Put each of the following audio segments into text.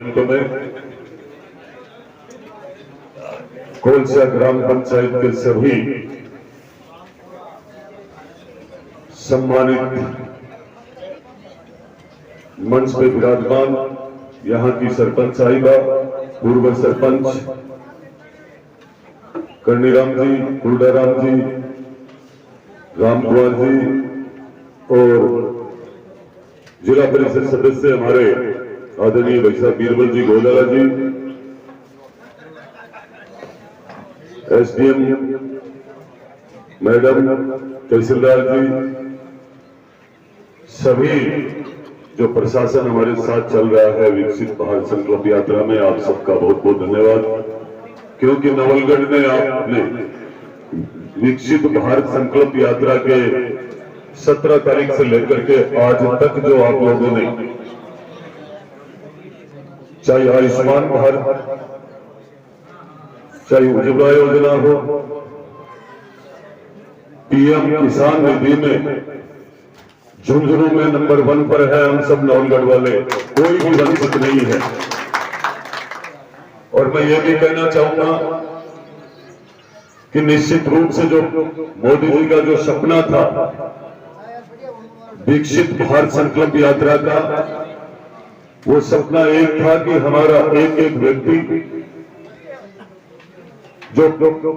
में कोलसा ग्राम पंचायत के सभी सम्मानित मंच पे विराजमान यहाँ की सरपंच साहिबा, पूर्व सरपंच कर्णीराम जी, कुलडाराम जी, राम कुमार जी और जिला परिषद सदस्य हमारे आदरणीय भाई साहब बीरबल जी गोदारा जी, एसडीएम मैडम, तहसीलदार जी, सभी जो प्रशासन हमारे साथ चल रहा है विकसित भारत संकल्प यात्रा में, आप सबका बहुत बहुत धन्यवाद। क्योंकि नवलगढ़ में आपने विकसित भारत संकल्प यात्रा के 17 तारीख से लेकर के आज तक जो आप लोगों ने, चाहे आयुष्मान भारत, चाहे उज्ज्वला योजना हो, पीएम किसान निधि में झुंझुनू में नंबर 1 पर है हम सब नवलगढ़ वाले, कोई भी वंचित नहीं है। और मैं ये भी कहना चाहूंगा कि निश्चित रूप से जो मोदी जी का जो सपना था विकसित भारत संकल्प यात्रा का, वो सपना एक था कि हमारा एक एक व्यक्ति जो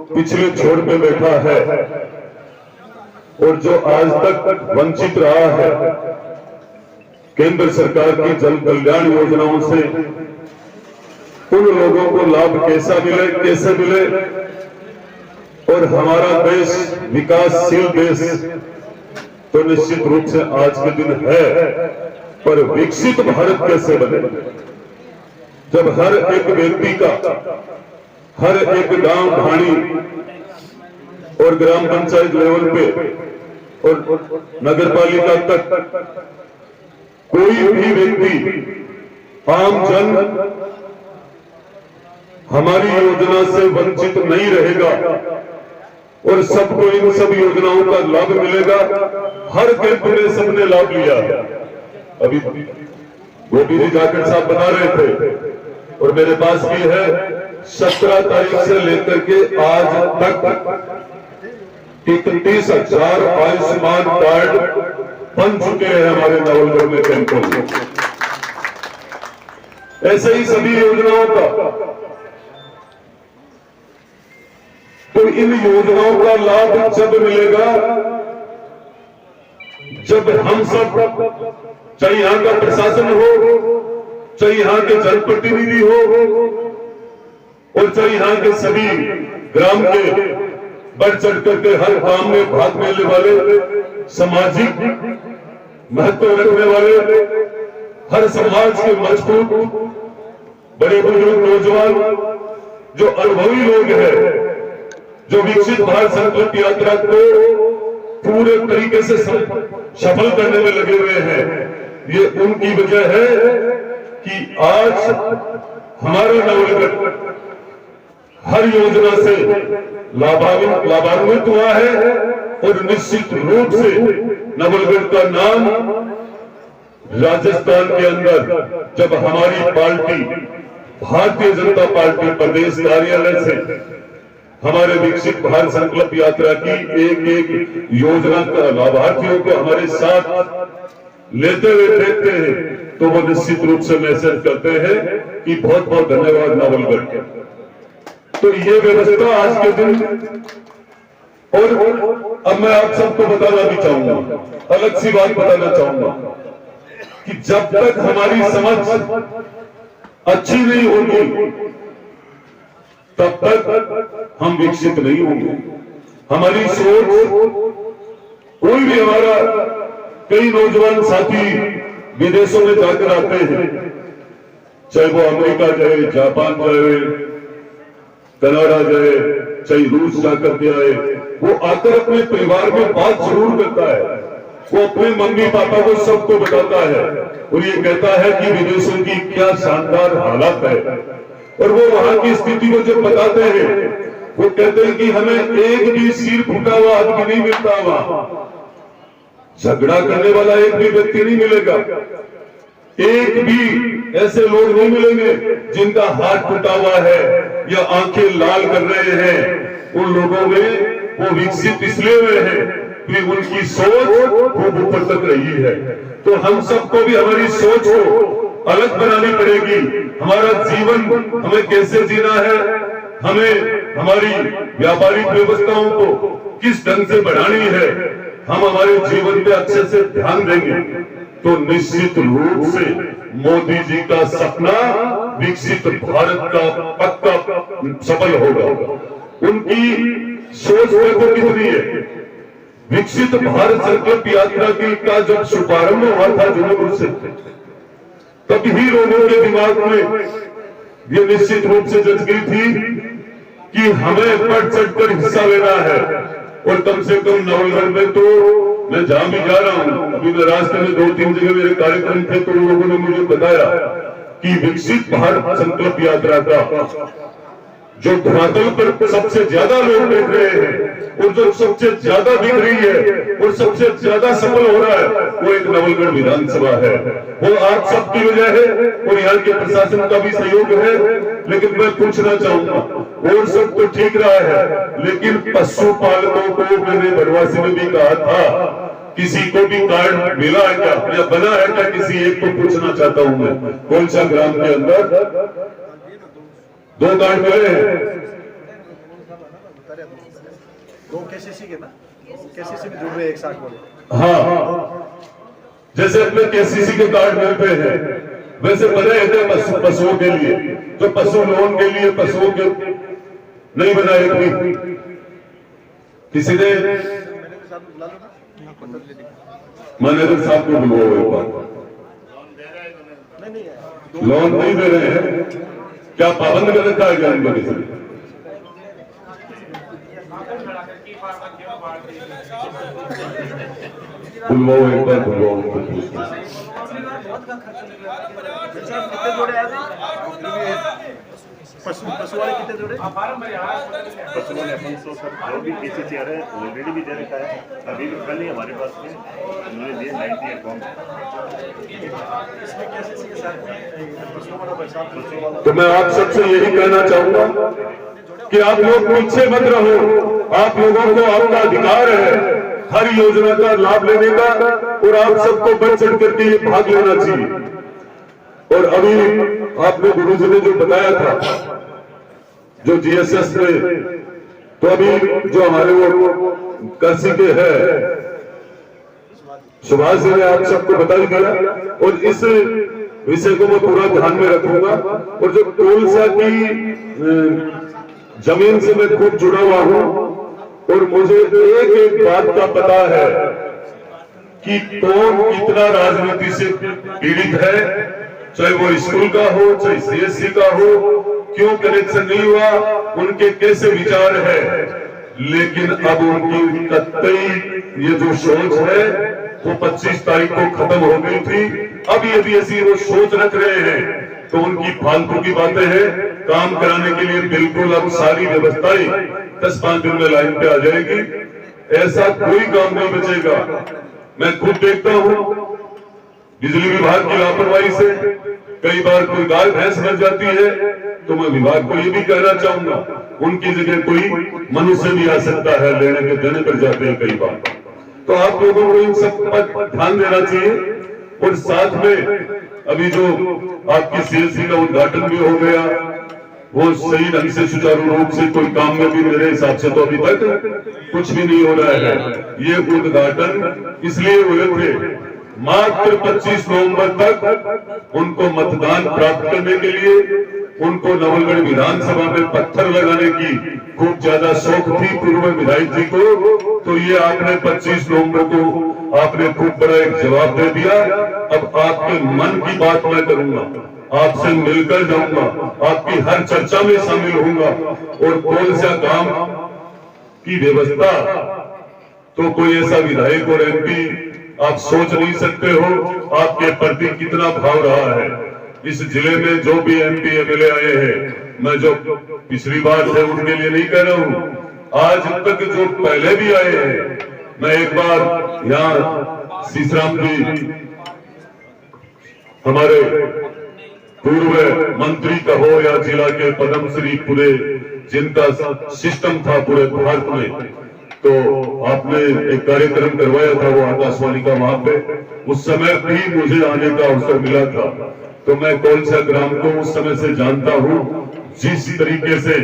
पिछले छोर पे बैठा है और जो आज तक वंचित रहा है केंद्र सरकार की जन कल्याण योजनाओं से, उन लोगों को लाभ कैसे मिले और हमारा देश विकासशील देश तो निश्चित रूप से आज के दिन है, पर विकसित भारत कैसे बने, जब हर एक व्यक्ति का, हर एक गांव ढाणी और ग्राम पंचायत लेवल पे और नगर पालिका तक कोई भी व्यक्ति, आम जन हमारी योजना से वंचित नहीं रहेगा और सबको इन सब योजनाओं का लाभ मिलेगा। हर कैंप में सबने लाभ लिया। अभी गोपी जी जाकर साहब बता रहे थे और मेरे पास भी है, 17 तारीख से लेकर के आज तक 31,000 आयुष्मान कार्ड बन चुके हैं हमारे नवलगढ़ में कैंपों में। ऐसे ही सभी योजनाओं का, तो इन योजनाओं का लाभ जब मिलेगा जब हम सब, चाहे यहां का प्रशासन हो, चाहे यहां के जनप्रतिनिधि हो और चाहे यहां के सभी ग्राम के बढ़ चढ़ करके हर काम में भाग लेने वाले, सामाजिक महत्व रखने वाले, हर समाज के मजबूत बड़े बुजुर्ग नौजवान जो अनुभवी लोग हैं, जो विकसित भारत संकल्प यात्रा को पूरे तरीके से सफल करने में लगे हुए हैं, ये उनकी वजह है कि आज हमारा नवलगढ़ हर योजना से लाभान्वित हुआ है और निश्चित रूप से नवलगढ़ का नाम राजस्थान के अंदर जब हमारी पार्टी भारतीय जनता पार्टी प्रदेश कार्यालय से हमारे विकसित भारत संकल्प यात्रा की एक एक योजना का लाभार्थियों को हमारे साथ लेते हुए देखते हैं, तो वो निश्चित रूप से मैसेज करते हैं कि बहुत बहुत धन्यवाद नवलगढ़। तो ये व्यवस्था आज के दिन, और अब मैं आप सबको बताना भी चाहूंगा, अलग सी बात बताना चाहूंगा कि जब तक हमारी समझ अच्छी नहीं होगी तब तक हम विकसित नहीं होंगे। हमारी सोच, कोई भी हमारा, कई नौजवान साथी विदेशों में जाकर आते हैं, चाहे वो अमेरिका जाए, जापान जाए, कनाडा जाए, चाहे रूस जाकर के आए, वो आकर अपने परिवार में बात जरूर करता है, वो अपने मम्मी पापा को सबको बताता है और ये कहता है कि विदेशों की क्या शानदार हालत है। और वो वहां की स्थिति को जब बताते हैं, वो कहते हैं कि हमें एक भी सिर फूटा हुआ आदमी नहीं मिलता, वहां झगड़ा करने वाला एक भी व्यक्ति नहीं मिलेगा, एक भी ऐसे लोग नहीं मिलेंगे जिनका हाथ टूटा हुआ है या आंखें लाल कर रहे हैं। उन लोगों में वो विकसित इसलिए हुए हैं कि उनकी सोच खूब ऊपर तक रही है। तो हम सबको भी हमारी सोच को अलग बनानी पड़ेगी। हमारा जीवन हमें कैसे जीना है, हमें हमारी व्यापारिक व्यवस्थाओं को किस ढंग से बढ़ानी है, हम हमारे जीवन पे अच्छे से ध्यान देंगे तो निश्चित रूप से मोदी जी का सपना विकसित भारत का पक्का सफल होगा। उनकी सोच देखो कितनी है। विकसित भारत संकल्प यात्रा की का जब शुभारंभ हुआ था जूनपुर से, तब ही लोगों के दिमाग में ये निश्चित रूप से जच गई थी कि हमें बढ़ चढ़कर हिस्सा लेना है। और कम से कम नवलगढ़ में तो मैं जहां भी जा रहा हूं, अभी मैं रास्ते में 2-3 जगह मेरे कार्यक्रम थे तो लोगों ने मुझे बताया कि विकसित भारत संकल्प यात्रा का जो धरातल पर सबसे ज्यादा लोग देख रहे हैं और जो सबसे ज्यादा दिख रही है और सबसे ज्यादा सफल हो रहा है वो एक नवलगढ़ विधानसभा है। वो आप सबकी वजह है और यहाँ के प्रशासन का भी सहयोग है। लेकिन मैं पूछना चाहूंगा, और सब तो ठीक रहा है, लेकिन पशुपालकों को मैंने बनवासी में भी कहा था, किसी को भी कार्ड मिला है क्या या बना है क्या? किसी एक को पूछना चाहता हूं मैं। कौन सा ग्राम के अंदर 2 कार्ड मिले हैं? 2 केसीसी के ना, केसीसी में जुड़ रहे एक साथ बोले। हाँ, जैसे अपने केसीसी के कार्ड मिलते हैं वैसे बने हैं पशुओं के लिए, जो पशु लोन के लिए पशुओं के नहीं बनाए भी। किसी ने मैनेजर साहब को बुलवाओ एक बार। लोन नहीं दे रहे हैं क्या? पाबंद कर रखा है क्या उनको? किसी बुलवाओ एक बार, बुलवाओ उनको। पशु वाले कितने जोड़े? पशु वाले अपन सो सर जो भी केसीसी आ रहे हैं ऑलरेडी भी दे रखा है। अभी भी कल ही हमारे पास में उन्होंने दिए 90 अकाउंट। इसमें केसीसी के साथ पशु वाला पैसा। तो मैं आप सबसे यही कहना चाहूंगा कि आप लोग पीछे मत रहो। आप लोगों को आपका अधिकार है हर योजना का लाभ लेने का और आप सबको बढ़ चढ़ करके ये भाग लेना चाहिए। और अभी आपने गुरुजी ने जो बताया था जो जीएसएस में, तो अभी जो हमारे वो कर्सी के है सुभाष जी ने आप सबको बता दिया और इस विषय को मैं पूरा ध्यान में रखूंगा। और जो टोलसा की जमीन से मैं खूब जुड़ा हुआ हूं और मुझे एक एक बात का पता है कि कौन कितना राजनीति से पीड़ित है, चाहे वो स्कूल का हो चाहे सीएससी का हो, क्यों कनेक्शन नहीं हुआ, उनके कैसे विचार है। लेकिन अब उनकी कतई ये जो सोच है वो 25 तारीख को खत्म हो गई थी। अब यदि ऐसी वो सोच रख रहे हैं तो उनकी फालतू की बातें हैं। काम कराने के लिए बिल्कुल अब सारी व्यवस्थाएं 10-5 दिन में लाइन पे आ जाएगी। ऐसा कोई काम नहीं बचेगा। मैं खुद देखता हूं बिजली विभाग की लापरवाही से कई बार कोई गाय भैंस मर जाती है, तो मैं विभाग को ये भी कहना चाहूंगा उनकी जगह कोई मनुष्य भी आ सकता है, लेने के देने पर जाते हैं कई बार। तो आप लोगों को इन सब पर ध्यान देना चाहिए। और साथ में अभी जो आपकी सीएससी का उद्घाटन भी हो गया, वो सही ढंग से सुचारू रूप से कोई काम में भी मेरे हिसाब से तो अभी तक कुछ भी नहीं हो रहा है। ये उद्घाटन इसलिए हुए थे मात्र 25 नवंबर तक उनको मतदान प्राप्त करने के लिए, उनको नवलगढ़ विधानसभा में पत्थर लगाने की खूब ज्यादा शौक थी पूर्व विधायक जी को। तो ये आपने 25 नवंबर को आपने खूब बड़ा एक जवाब दे दिया। अब आपके मन की बात मैं करूंगा, आपसे मिलकर जाऊंगा, आपकी हर चर्चा में शामिल होऊंगा। और कौन सा काम की व्यवस्था तो कोई ऐसा विधायक और एमपी आप सोच नहीं सकते हो आपके प्रति कितना भाव रहा है। इस जिले में जो भी एमपी एमएलए आए हैं, मैं जो पिछली बार थे उनके लिए नहीं कह रहा हूं, आज तक जो पहले भी आए हैं, मैं एक बार यहाँ सीसराम जी हमारे पूर्व मंत्री का हो या जिला के पद्मश्री पूरे जिनका सिस्टम था पूरे भारत में, तो आपने एक कार्यक्रम करवाया था वो आकाशवाणी का, वहां पे उस समय भी मुझे आने का अवसर मिला था। तो मैं कौलछा ग्राम को उस समय से जानता हूँ। जिस तरीके से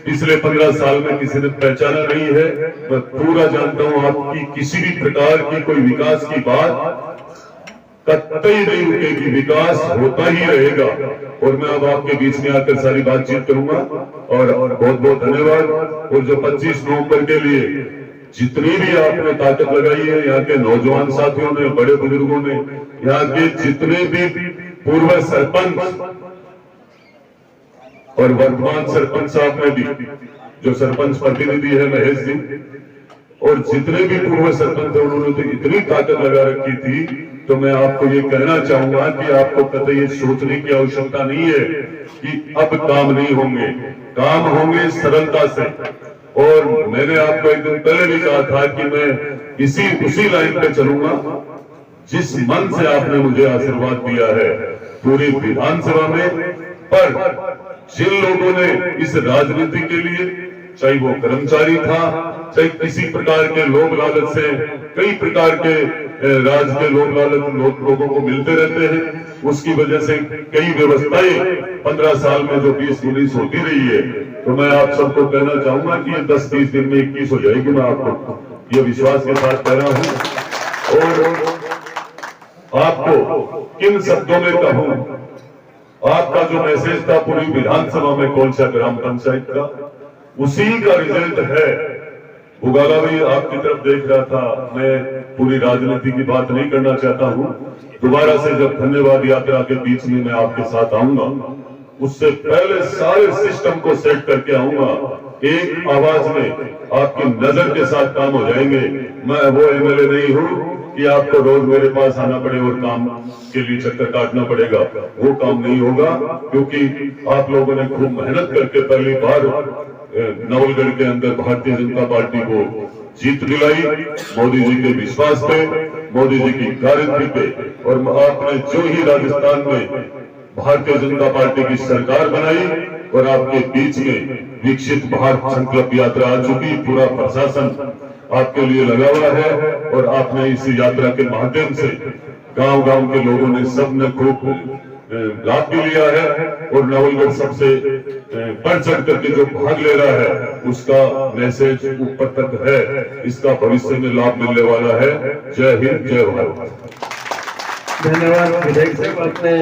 पिछले 15 साल में किसी ने पहचाना नहीं है, मैं पूरा जानता हूँ। आपकी किसी भी प्रकार की कोई विकास की बात कतई नहीं रुकेगी, विकास होता ही रहेगा। और मैं अब आपके बीच में आकर सारी बातचीत करूंगा और बहुत बहुत धन्यवाद। और जो 25 नवंबर के लिए जितनी भी आपने ताकत लगाई है, यहाँ के नौजवान साथियों ने, बड़े बुजुर्गों ने, यहाँ के जितने भी पूर्व सरपंच और वर्तमान सरपंच साहब ने भी, जो सरपंच प्रतिनिधि है महेश जी, और जितने भी पूर्व सरपंच थे उन्होंने तो इतनी ताकत लगा रखी थी। तो मैं आपको ये कहना चाहूंगा कि आपको कतई ये सोचने की आवश्यकता नहीं है कि अब काम नहीं होंगे, काम होंगे सरलता से। और मैंने आपको एक दिन पहले भी कहा था कि मैं उसी लाइन पे चलूंगा जिस मन से आपने मुझे आशीर्वाद दिया है पूरी विधानसभा में। पर जिन लोगों ने इस राजनीति के लिए, चाहे वो कर्मचारी था, चाहे किसी प्रकार के लोभ लालच से, कई प्रकार के राज के लोभ लालच लोगों को मिलते रहते हैं, उसकी वजह से कई व्यवस्थाएं 15 साल में जो 20-19 होती रही है। तो मैं आप सबको कहना चाहूंगा कि ये 10-20 दिन में 21 हो जाएगी। मैं आपको ये विश्वास के साथ कह रहा हूं। और आपको किन शब्दों में कहूं, आपका जो मैसेज था पूरी विधानसभा में कौलछा ग्राम पंचायत का, उसी का रिजल्ट है। उगाला भी आपकी तरफ देख रहा था। मैं पूरी राजनीति की बात नहीं करना चाहता हूं। दोबारा से जब धन्यवाद यात्रा के बीच में मैं आपके साथ आऊंगा, उससे पहले सारे सिस्टम को सेट करके आऊंगा। एक आवाज में आपकी नजर के साथ काम हो जाएंगे। मैं वो एमएलए नहीं हूं कि आपको रोज मेरे पास आना पड़े और काम के लिए चक्कर काटना पड़ेगा। वो काम नहीं होगा, क्योंकि आप लोगों ने खूब मेहनत करके पहली बार नवलगढ़ के अंदर भारतीय जनता पार्टी को जीत दिलाई, मोदी जी के विश्वास पे, मोदी जी की गारंटी पे। और आपने जो ही राजस्थान में भारतीय जनता पार्टी की सरकार बनाई और आपके बीच में विकसित भारत संकल्प यात्रा आ चुकी, पूरा प्रशासन आपके लिए लगा हुआ है। और आपने इस यात्रा के माध्यम से गांव-गांव के लोगों ने, सबने खूब लाभ भी लिया है। और नवलगढ़ सबसे बढ़ चढ़ करके जो भाग ले रहा है, उसका मैसेज ऊपर तक है। इसका भविष्य में लाभ मिलने वाला है। जय हिंद, जय भारत। धन्यवाद विधायक साहब, आपने